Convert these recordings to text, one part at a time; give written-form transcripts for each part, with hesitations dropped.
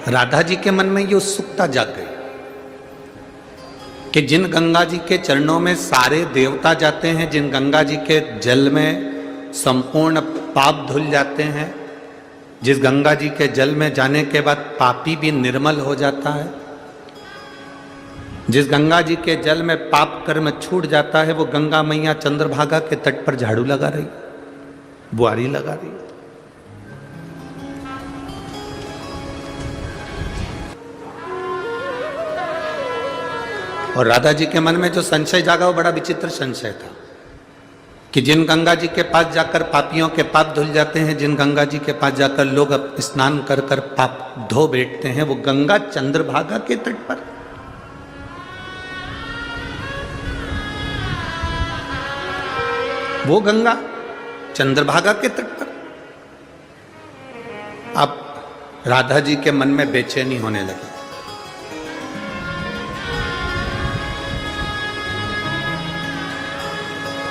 राधा जी के मन में ये उत्सुकता जाग गई कि जिन गंगा जी के चरणों में सारे देवता जाते हैं, जिन गंगा जी के जल में संपूर्ण पाप धुल जाते हैं, जिस गंगा जी के जल में जाने के बाद पापी भी निर्मल हो जाता है, जिस गंगा जी के जल में पाप कर्म छूट जाता है, वो गंगा मैया चंद्रभागा के तट पर झाड़ू लगा रही, बुआरी लगा रही। और राधा जी के मन में जो संशय जागा वो बड़ा विचित्र संशय था कि जिन गंगा जी के पास जाकर पापियों के पाप धुल जाते हैं, जिन गंगा जी के पास जाकर लोग स्नान कर कर पाप धो बैठते हैं, वो गंगा चंद्रभागा के तट पर। वो गंगा चंद्रभागा के तट पर। अब राधा जी के मन में बेचैनी होने लगी।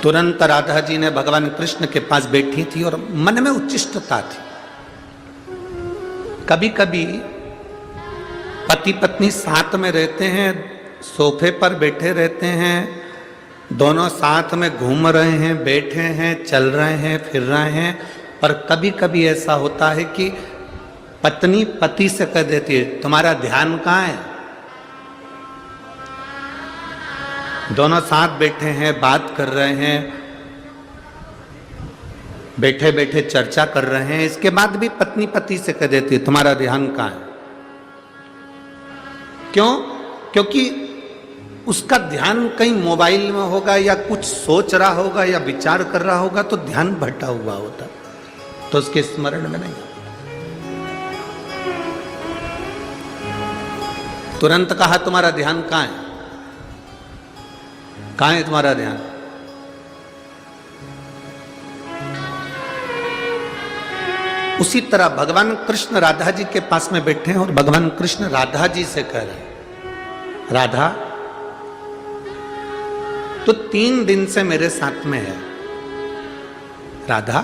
तुरंत राधा जी ने भगवान कृष्ण के पास बैठी थी और मन में उच्चिष्टता थी। कभी कभी पति पत्नी साथ में रहते हैं, सोफे पर बैठे रहते हैं, दोनों साथ में घूम रहे हैं, बैठे हैं, चल रहे हैं, फिर रहे हैं, पर कभी कभी ऐसा होता है कि पत्नी पति से कह देती है, तुम्हारा ध्यान कहाँ है? दोनों साथ बैठे हैं, बात कर रहे हैं, बैठे बैठे चर्चा कर रहे हैं, इसके बाद भी पत्नी पति से कह देती है, तुम्हारा ध्यान कहाँ है? क्यों? क्योंकि उसका ध्यान कहीं मोबाइल में होगा या कुछ सोच रहा होगा या विचार कर रहा होगा, तो ध्यान भटका हुआ होता, तो उसके स्मरण में नहीं। तुरंत कहा, तुम्हारा ध्यान कहाँ है? कहाँ है तुम्हारा ध्यान? उसी तरह भगवान कृष्ण राधा जी के पास में बैठे हैं और भगवान कृष्ण राधा जी से कह रहे हैं, राधा तो 3 दिन से मेरे साथ में है। राधा